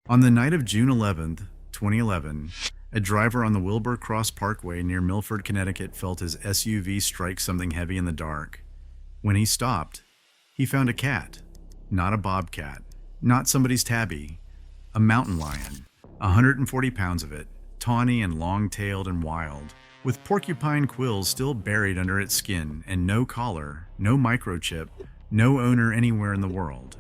On the night of June 11th, 2011, a driver on the Wilbur Cross Parkway near Milford, Connecticut felt his SUV strike something heavy in the dark. When he stopped, he found a cat. Not a bobcat, not somebody's tabby, a mountain lion, 140 pounds of it, tawny and long-tailed and wild, with porcupine quills still buried under its skin and no collar, no microchip, no owner anywhere in the world.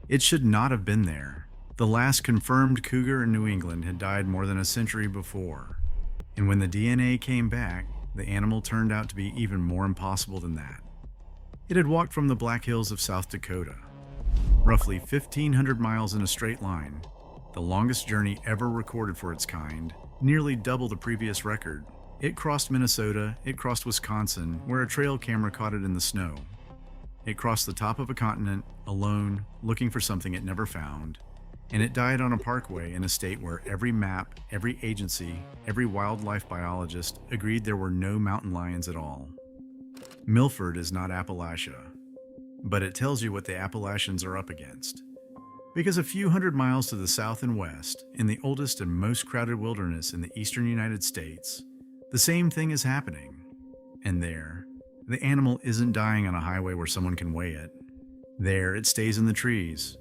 It should not have been there. The last confirmed cougar in New England had died more than a century before. And when the DNA came back, the animal turned out to be even more impossible than that. It had walked from the Black Hills of South Dakota, roughly 1,500 miles in a straight line, the longest journey ever recorded for its kind, nearly double the previous record. It crossed Minnesota, it crossed Wisconsin, where a trail camera caught it in the snow. It crossed the top of a continent, alone, looking for something it never found, and it died on a parkway in a state where every map, every agency, every wildlife biologist agreed there were no mountain lions at all. Milford is not Appalachia, but it tells you what the Appalachians are up against. Because a few hundred miles to the south and west, in the oldest and most crowded wilderness in the eastern United States, the same thing is happening. And there, the animal isn't dying on a highway where someone can weigh it. There, it stays in the trees.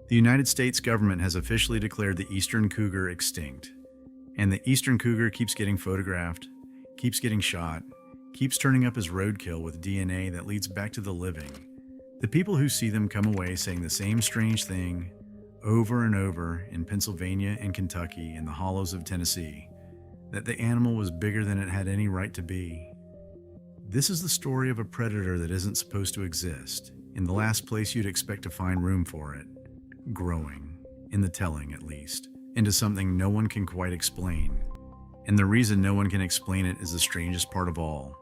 The United States government has officially declared the eastern cougar extinct. And the eastern cougar keeps getting photographed, keeps getting shot, keeps turning up as roadkill with DNA that leads back to the living. The people who see them come away saying the same strange thing over and over in Pennsylvania and Kentucky and the hollows of Tennessee, that the animal was bigger than it had any right to be. This is the story of a predator that isn't supposed to exist, in the last place you'd expect to find room for it, growing, in the telling at least, into something no one can quite explain. And the reason no one can explain it is the strangest part of all.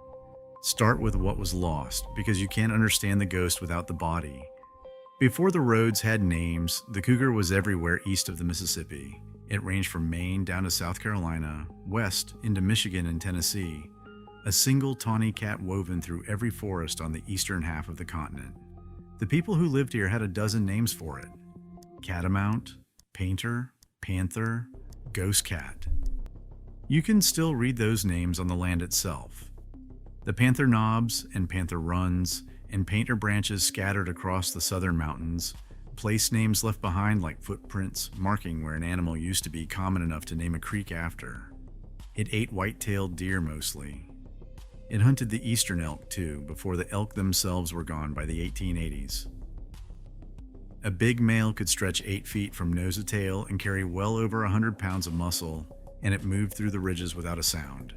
Start with what was lost, because you can't understand the ghost without the body. Before the roads had names, the cougar was everywhere east of the Mississippi. It ranged from Maine down to South Carolina, west into Michigan and Tennessee, a single tawny cat woven through every forest on the eastern half of the continent. The people who lived here had a dozen names for it: catamount, painter, panther, ghost cat. You can still read those names on the land itself. The panther knobs and panther runs and painter branches scattered across the southern mountains, place names left behind like footprints marking where an animal used to be common enough to name a creek after. It ate white-tailed deer mostly. It hunted the eastern elk too, before the elk themselves were gone by the 1880s. A big male could stretch 8 feet from nose to tail and carry well over 100 pounds of muscle, and it moved through the ridges without a sound.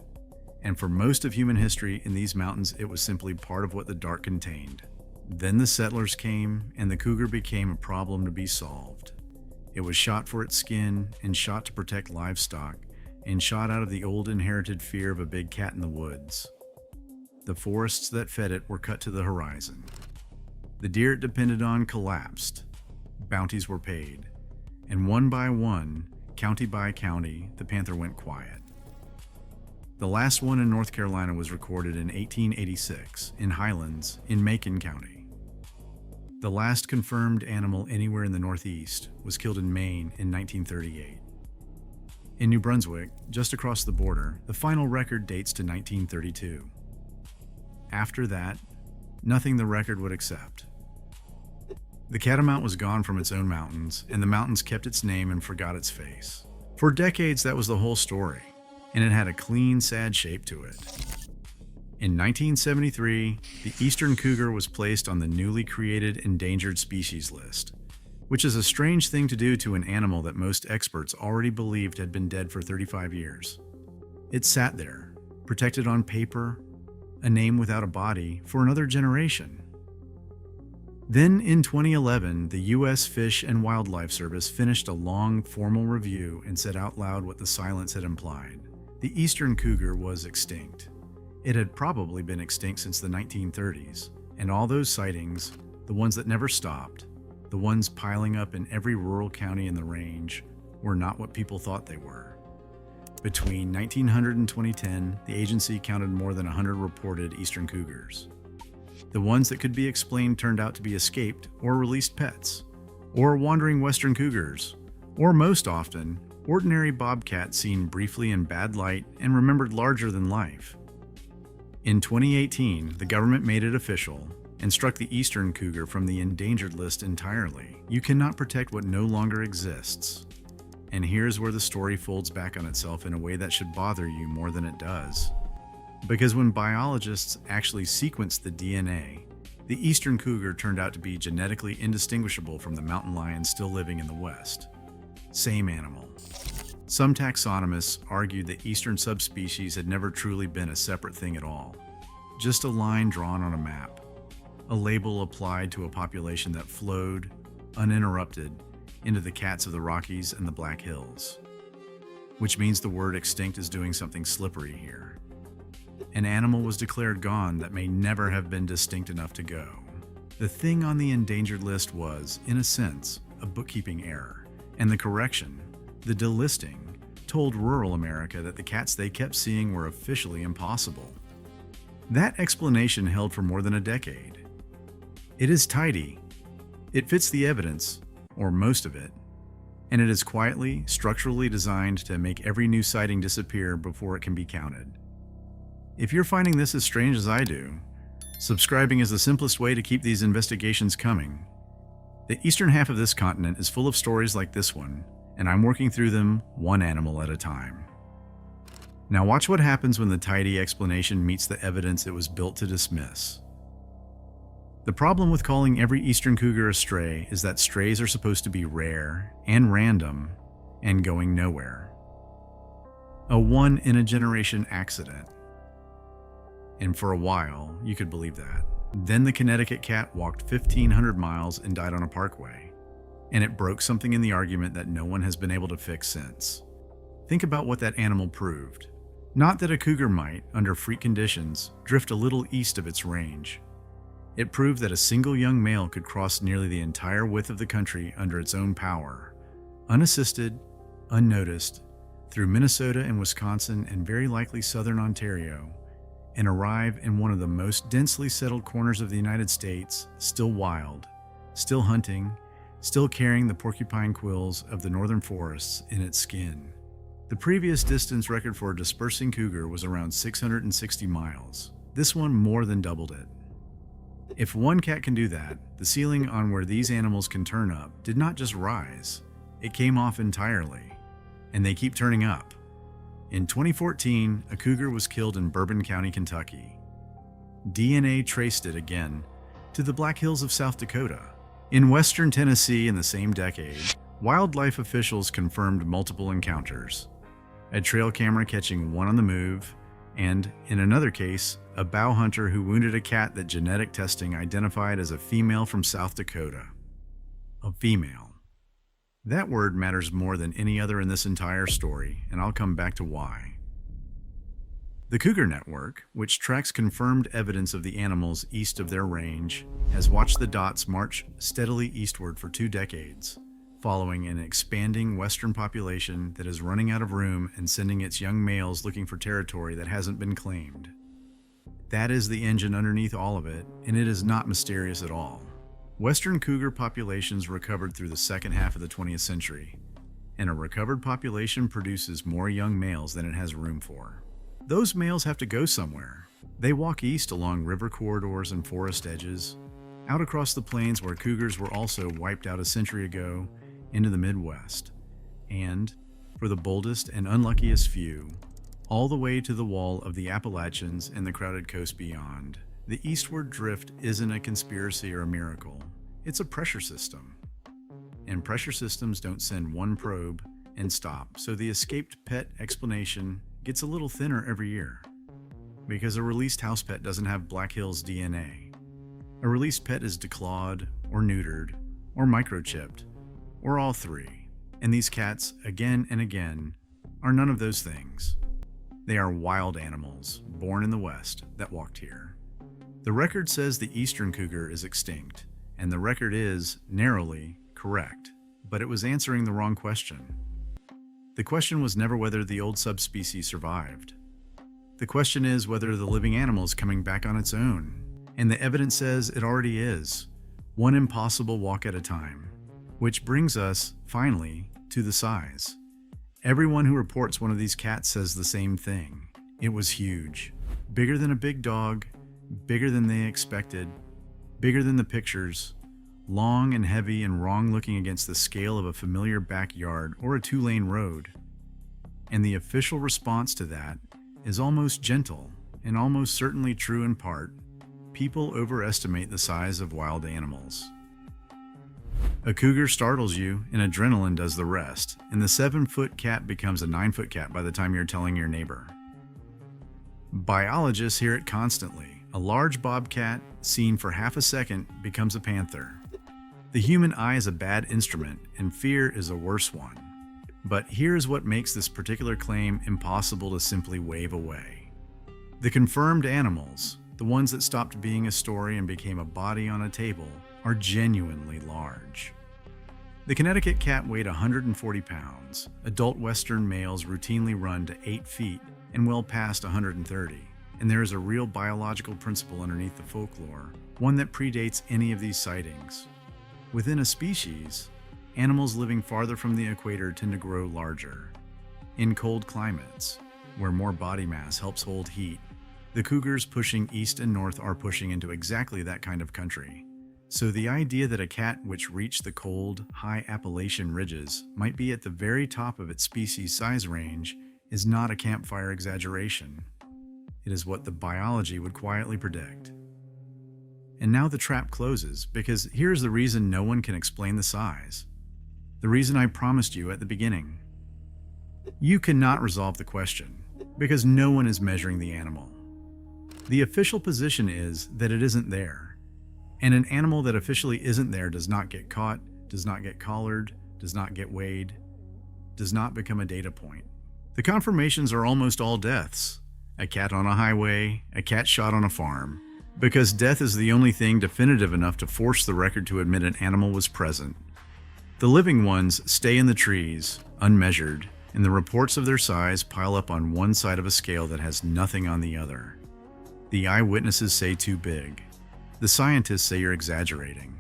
And for most of human history in these mountains, it was simply part of what the dark contained. Then the settlers came, and the cougar became a problem to be solved. It was shot for its skin, and shot to protect livestock, and shot out of the old inherited fear of a big cat in the woods. The forests that fed it were cut to the horizon. The deer it depended on collapsed. Bounties were paid. And one by one, county by county, the panther went quiet. The last one in North Carolina was recorded in 1886 in Highlands in Macon County. The last confirmed animal anywhere in the Northeast was killed in Maine in 1938. In New Brunswick, just across the border, the final record dates to 1932. After that, nothing the record would accept. The catamount was gone from its own mountains, and the mountains kept its name and forgot its face. For decades, that was the whole story, and it had a clean, sad shape to it. In 1973, the eastern cougar was placed on the newly created endangered species list, which is a strange thing to do to an animal that most experts already believed had been dead for 35 years. It sat there, protected on paper, a name without a body, for another generation. Then in 2011, the U.S. Fish and Wildlife Service finished a long, formal review and said out loud what the silence had implied. The eastern cougar was extinct. It had probably been extinct since the 1930s, and all those sightings, the ones that never stopped, the ones piling up in every rural county in the range, were not what people thought they were. Between 1900 and 2010, the agency counted more than 100 reported eastern cougars. The ones that could be explained turned out to be escaped or released pets, or wandering western cougars, Or most often, ordinary bobcat seen briefly in bad light and remembered larger than life. In 2018, the government made it official and struck the eastern cougar from the endangered list entirely. You cannot protect what no longer exists. And here's where the story folds back on itself in a way that should bother you more than it does. Because when biologists actually sequenced the DNA, the eastern cougar turned out to be genetically indistinguishable from the mountain lion still living in the West. Same animal. Some taxonomists argued that eastern subspecies had never truly been a separate thing at all. Just a line drawn on a map. A label applied to a population that flowed, uninterrupted, into the cats of the Rockies and the Black Hills. Which means the word extinct is doing something slippery here. An animal was declared gone that may never have been distinct enough to go. The thing on the endangered list was, in a sense, a bookkeeping error, and the correction, the delisting, told rural America that the cats they kept seeing were officially impossible. That explanation held for more than a decade. It is tidy. It fits the evidence, or most of it, and it is quietly, structurally designed to make every new sighting disappear before it can be counted. If you're finding this as strange as I do, subscribing is the simplest way to keep these investigations coming. The eastern half of this continent is full of stories like this one, and I'm working through them one animal at a time. Now watch what happens when the tidy explanation meets the evidence it was built to dismiss. The problem with calling every eastern cougar a stray is that strays are supposed to be rare and random and going nowhere. A one-in-a-generation accident. And for a while, you could believe that. Then the Connecticut cat walked 1,500 miles and died on a parkway. And it broke something in the argument that no one has been able to fix since. Think about what that animal proved. Not that a cougar might, under freak conditions, drift a little east of its range. It proved that a single young male could cross nearly the entire width of the country under its own power, unassisted, unnoticed, through Minnesota and Wisconsin and very likely southern Ontario, and arrive in one of the most densely settled corners of the United States, still wild, still hunting, still carrying the porcupine quills of the northern forests in its skin. The previous distance record for a dispersing cougar was around 660 miles. This one more than doubled it. If one cat can do that, the ceiling on where these animals can turn up did not just rise, it came off entirely. And they keep turning up. In 2014, a cougar was killed in Bourbon County, Kentucky. DNA traced it again to the Black Hills of South Dakota. In western Tennessee in the same decade, wildlife officials confirmed multiple encounters. A trail camera catching one on the move, and, in another case, a bow hunter who wounded a cat that genetic testing identified as a female from South Dakota. A female. That word matters more than any other in this entire story, and I'll come back to why. The Cougar Network, which tracks confirmed evidence of the animals east of their range, has watched the dots march steadily eastward for 2 decades, following an expanding western population that is running out of room and sending its young males looking for territory that hasn't been claimed. That is the engine underneath all of it, and it is not mysterious at all. Western cougar populations recovered through the second half of the 20th century, and a recovered population produces more young males than it has room for. Those males have to go somewhere. They walk east along river corridors and forest edges, out across the plains where cougars were also wiped out a century ago, into the Midwest, and, for the boldest and unluckiest few, all the way to the wall of the Appalachians and the crowded coast beyond. The eastward drift isn't a conspiracy or a miracle. It's a pressure system. And pressure systems don't send one probe and stop, so the escaped pet explanation gets a little thinner every year. Because a released house pet doesn't have Black Hills DNA. A released pet is declawed, or neutered, or microchipped, or all three. And these cats, again and again, are none of those things. They are wild animals, born in the West, that walked here. The record says the eastern cougar is extinct, and the record is, narrowly, correct, but it was answering the wrong question. The question was never whether the old subspecies survived. The question is whether the living animal is coming back on its own, and the evidence says it already is, one impossible walk at a time. Which brings us, finally, to the size. Everyone who reports one of these cats says the same thing. It was huge. Bigger than a big dog, bigger than they expected, bigger than the pictures, long and heavy and wrong looking against the scale of a familiar backyard or a two-lane road. And the official response to that is almost gentle and almost certainly true in part. People overestimate the size of wild animals. A cougar startles you and adrenaline does the rest, and the 7-foot cat becomes a 9-foot cat by the time you're telling your neighbor. Biologists hear it constantly. A large bobcat seen for half a second becomes a panther. The human eye is a bad instrument, and fear is a worse one. But here's what makes this particular claim impossible to simply wave away. The confirmed animals, the ones that stopped being a story and became a body on a table, are genuinely large. The Connecticut cat weighed 140 pounds. Adult Western males routinely run to 8 feet and well past 130. And there is a real biological principle underneath the folklore, one that predates any of these sightings. Within a species, animals living farther from the equator tend to grow larger. In cold climates, where more body mass helps hold heat, the cougars pushing east and north are pushing into exactly that kind of country. So the idea that a cat which reached the cold, high Appalachian ridges might be at the very top of its species size range is not a campfire exaggeration. It is what the biology would quietly predict. And now the trap closes, because here's the reason no one can explain the size. The reason I promised you at the beginning. You cannot resolve the question, because no one is measuring the animal. The official position is that it isn't there. And an animal that officially isn't there does not get caught, does not get collared, does not get weighed, does not become a data point. The confirmations are almost all deaths. A cat on a highway, a cat shot on a farm. Because death is the only thing definitive enough to force the record to admit an animal was present. The living ones stay in the trees, unmeasured, and the reports of their size pile up on one side of a scale that has nothing on the other. The eyewitnesses say too big. The scientists say you're exaggerating.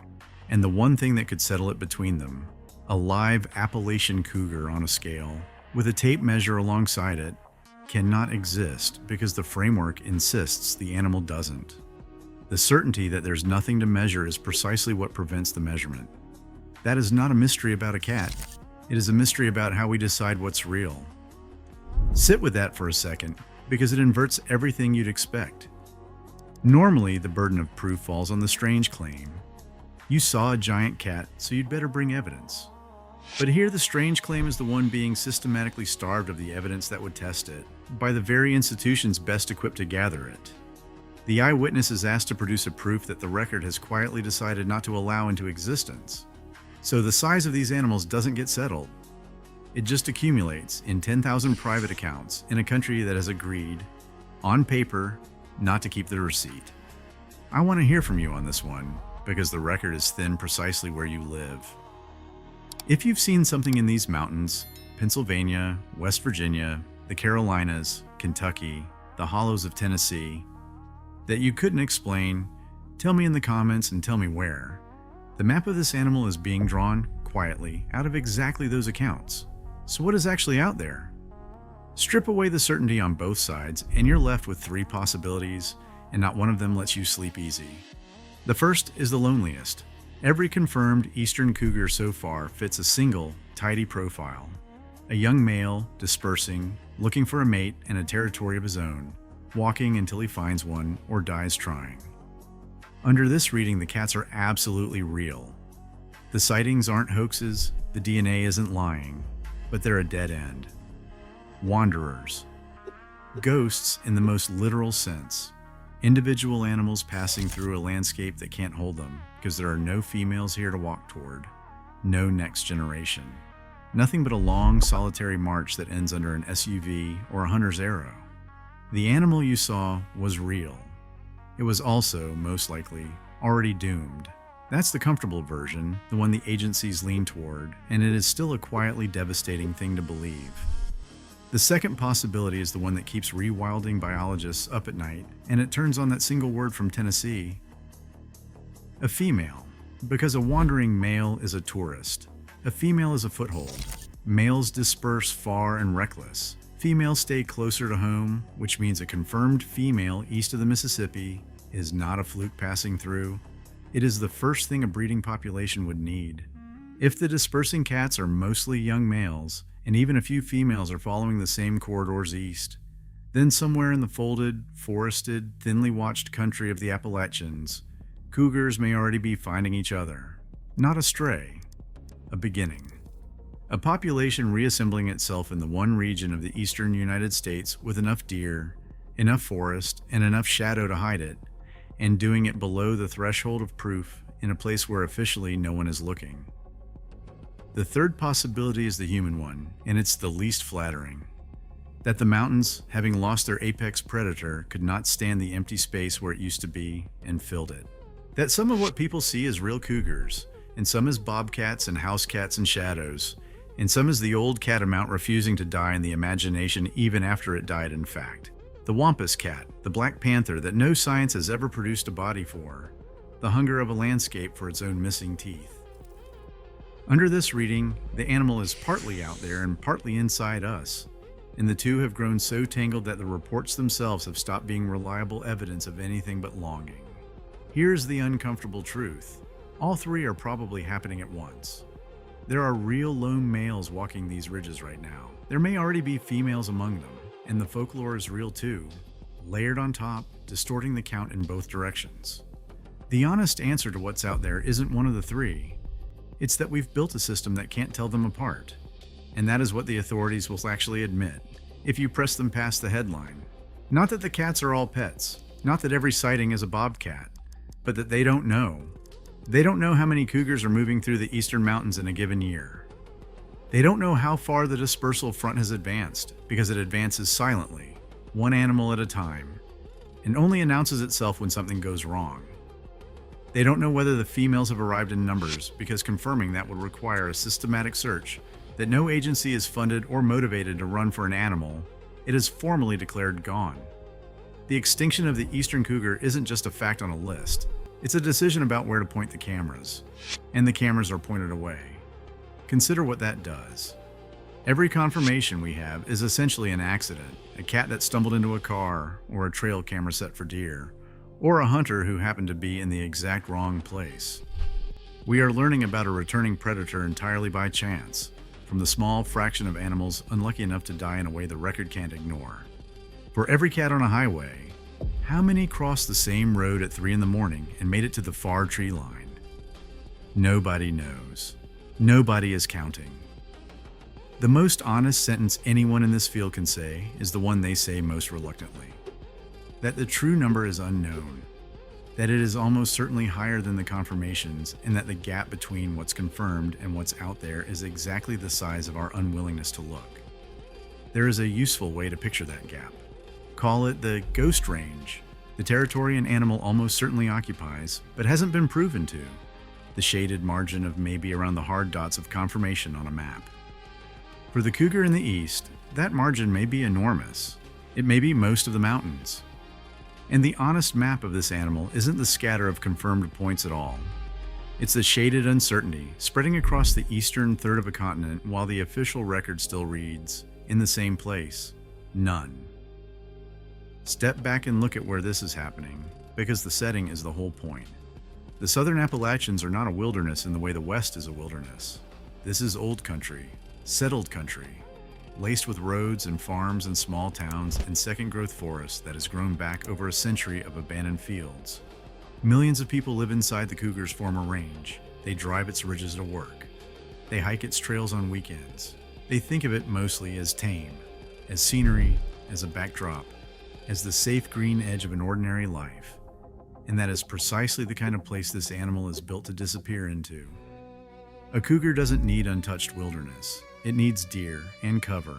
And the one thing that could settle it between them, a live Appalachian cougar on a scale, with a tape measure alongside it, cannot exist because the framework insists the animal doesn't. The certainty that there's nothing to measure is precisely what prevents the measurement. That is not a mystery about a cat. It is a mystery about how we decide what's real. Sit with that for a second, because it inverts everything you'd expect. Normally, the burden of proof falls on the strange claim. You saw a giant cat, so you'd better bring evidence. But here the strange claim is the one being systematically starved of the evidence that would test it, by the very institutions best equipped to gather it. The eyewitness is asked to produce a proof that the record has quietly decided not to allow into existence. So the size of these animals doesn't get settled. It just accumulates in 10,000 private accounts in a country that has agreed, on paper, not to keep the receipt. I want to hear from you on this one, because the record is thin precisely where you live. If you've seen something in these mountains, Pennsylvania, West Virginia, the Carolinas, Kentucky, the hollows of Tennessee, that you couldn't explain, tell me in the comments and tell me where. The map of this animal is being drawn, quietly, out of exactly those accounts. So what is actually out there? Strip away the certainty on both sides, and you're left with 3 possibilities, and not one of them lets you sleep easy. The first is the loneliest. Every confirmed eastern cougar so far fits a single, tidy profile. A young male, dispersing, looking for a mate and a territory of his own, walking until he finds one or dies trying. Under this reading, the cats are absolutely real. The sightings aren't hoaxes, the DNA isn't lying, but they're a dead end. Wanderers. Ghosts in the most literal sense. Individual animals passing through a landscape that can't hold them because there are no females here to walk toward, no next generation. Nothing but a long, solitary march that ends under an SUV or a hunter's arrow. The animal you saw was real. It was also, most likely, already doomed. That's the comfortable version, the one the agencies lean toward, and it is still a quietly devastating thing to believe. The second possibility is the one that keeps rewilding biologists up at night, and it turns on that single word from Tennessee. A female, because a wandering male is a tourist. A female is a foothold. Males disperse far and reckless. Females stay closer to home, which means a confirmed female east of the Mississippi is not a fluke passing through. It is the first thing a breeding population would need. If the dispersing cats are mostly young males, and even a few females are following the same corridors east, then somewhere in the folded, forested, thinly watched country of the Appalachians, cougars may already be finding each other. Not a stray, a beginning. A population reassembling itself in the one region of the eastern United States with enough deer, enough forest, and enough shadow to hide it, and doing it below the threshold of proof in a place where officially no one is looking. The third possibility is the human one, and it's the least flattering. That the mountains, having lost their apex predator, could not stand the empty space where it used to be and filled it. That some of what people see is real cougars, and some is bobcats and house cats and shadows, and some is the old catamount refusing to die in the imagination even after it died in fact. The wampus cat, the black panther that no science has ever produced a body for, the hunger of a landscape for its own missing teeth. Under this reading, the animal is partly out there and partly inside us, and the two have grown so tangled that the reports themselves have stopped being reliable evidence of anything but longing. Here's the uncomfortable truth. All three are probably happening at once. There are real lone males walking these ridges right now. There may already be females among them, and the folklore is real too, layered on top, distorting the count in both directions. The honest answer to what's out there isn't one of the three. It's that we've built a system that can't tell them apart. And that is what the authorities will actually admit, if you press them past the headline. Not that the cats are all pets, not that every sighting is a bobcat, but that they don't know. They don't know how many cougars are moving through the eastern mountains in a given year. They don't know how far the dispersal front has advanced, because it advances silently, one animal at a time, and only announces itself when something goes wrong. They don't know whether the females have arrived in numbers, because confirming that would require a systematic search that no agency is funded or motivated to run for an animal. It is formally declared gone. The extinction of the eastern cougar isn't just a fact on a list. It's a decision about where to point the cameras, and the cameras are pointed away. Consider what that does. Every confirmation we have is essentially an accident, a cat that stumbled into a car, or a trail camera set for deer, or a hunter who happened to be in the exact wrong place. We are learning about a returning predator entirely by chance, from the small fraction of animals unlucky enough to die in a way the record can't ignore. For every cat on a highway, how many crossed the same road at 3 in the morning and made it to the far tree line? Nobody knows. Nobody is counting. The most honest sentence anyone in this field can say is the one they say most reluctantly. That the true number is unknown. That it is almost certainly higher than the confirmations, and that the gap between what's confirmed and what's out there is exactly the size of our unwillingness to look. There is a useful way to picture that gap. Call it the ghost range, the territory an animal almost certainly occupies, but hasn't been proven to, the shaded margin of maybe around the hard dots of confirmation on a map. For the cougar in the east, that margin may be enormous. It may be most of the mountains. And the honest map of this animal isn't the scatter of confirmed points at all. It's the shaded uncertainty spreading across the eastern third of a continent while the official record still reads, in the same place, none. Step back and look at where this is happening, because the setting is the whole point. The southern Appalachians are not a wilderness in the way the West is a wilderness. This is old country, settled country, laced with roads and farms and small towns and second-growth forests that has grown back over a century of abandoned fields. Millions of people live inside the cougar's former range. They drive its ridges to work. They hike its trails on weekends. They think of it mostly as tame, as scenery, as a backdrop, as the safe green edge of an ordinary life. And that is precisely the kind of place this animal is built to disappear into. A cougar doesn't need untouched wilderness. It needs deer and cover,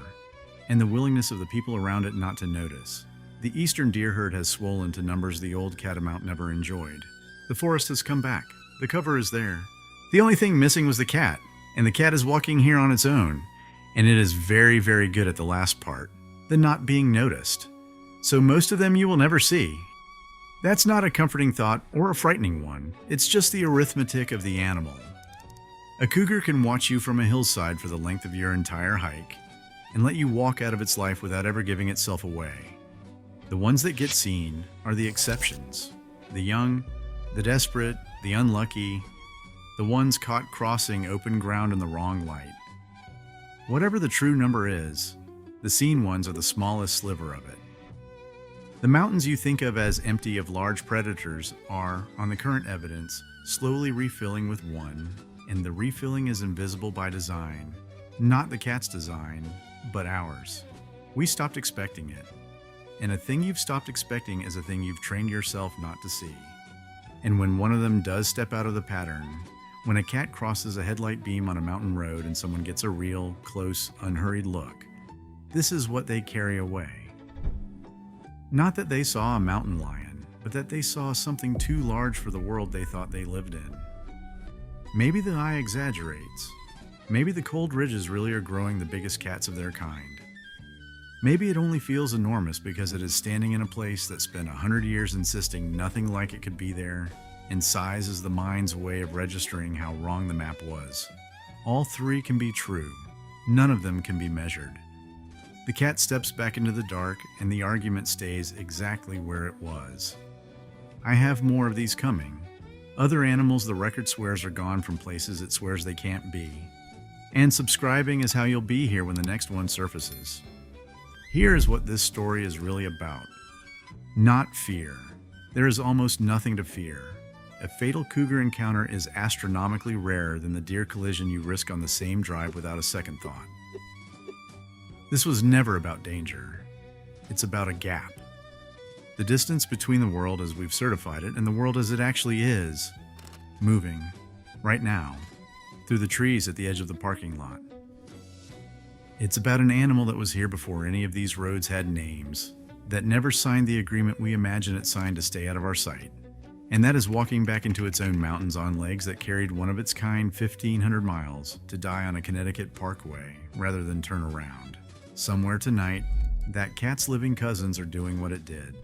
and the willingness of the people around it not to notice. The eastern deer herd has swollen to numbers the old catamount never enjoyed. The forest has come back. The cover is there. The only thing missing was the cat, and the cat is walking here on its own, and it is very, very good at the last part, the not being noticed. So most of them you will never see. That's not a comforting thought or a frightening one. It's just the arithmetic of the animal. A cougar can watch you from a hillside for the length of your entire hike and let you walk out of its life without ever giving itself away. The ones that get seen are the exceptions. The young, the desperate, the unlucky, the ones caught crossing open ground in the wrong light. Whatever the true number is, the seen ones are the smallest sliver of it. The mountains you think of as empty of large predators are, on the current evidence, slowly refilling with one, and the refilling is invisible by design. Not the cat's design, but ours. We stopped expecting it. And a thing you've stopped expecting is a thing you've trained yourself not to see. And when one of them does step out of the pattern, when a cat crosses a headlight beam on a mountain road and someone gets a real, close, unhurried look, this is what they carry away. Not that they saw a mountain lion, but that they saw something too large for the world they thought they lived in. Maybe the eye exaggerates. Maybe the cold ridges really are growing the biggest cats of their kind. Maybe it only feels enormous because it is standing in a place that spent 100 years insisting nothing like it could be there, and size is the mind's way of registering how wrong the map was. All three can be true. None of them can be measured. The cat steps back into the dark, and the argument stays exactly where it was. I have more of these coming. Other animals the record swears are gone from places it swears they can't be. And subscribing is how you'll be here when the next one surfaces. Here is what this story is really about. Not fear. There is almost nothing to fear. A fatal cougar encounter is astronomically rarer than the deer collision you risk on the same drive without a second thought. This was never about danger. It's about a gap. The distance between the world as we've certified it and the world as it actually is, moving, right now, through the trees at the edge of the parking lot. It's about an animal that was here before any of these roads had names, that never signed the agreement we imagine it signed to stay out of our sight, and that is walking back into its own mountains on legs that carried one of its kind 1,500 miles to die on a Connecticut parkway rather than turn around. Somewhere tonight, that cat's living cousins are doing what it did.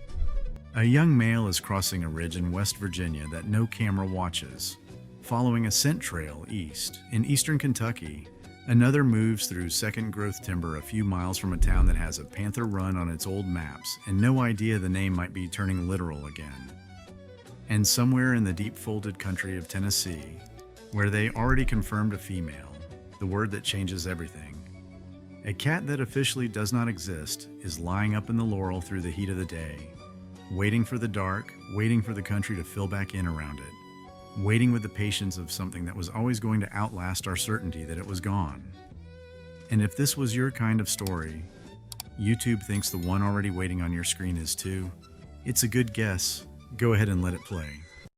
A young male is crossing a ridge in West Virginia that no camera watches. Following a scent trail east, in eastern Kentucky, another moves through second-growth timber a few miles from a town that has a Panther Run on its old maps and no idea the name might be turning literal again. And somewhere in the deep-folded country of Tennessee, where they already confirmed a female, the word that changes everything, a cat that officially does not exist is lying up in the laurel through the heat of the day, waiting for the dark, waiting for the country to fill back in around it, waiting with the patience of something that was always going to outlast our certainty that it was gone. And if this was your kind of story, YouTube thinks the one already waiting on your screen is too. It's a good guess. Go ahead and let it play.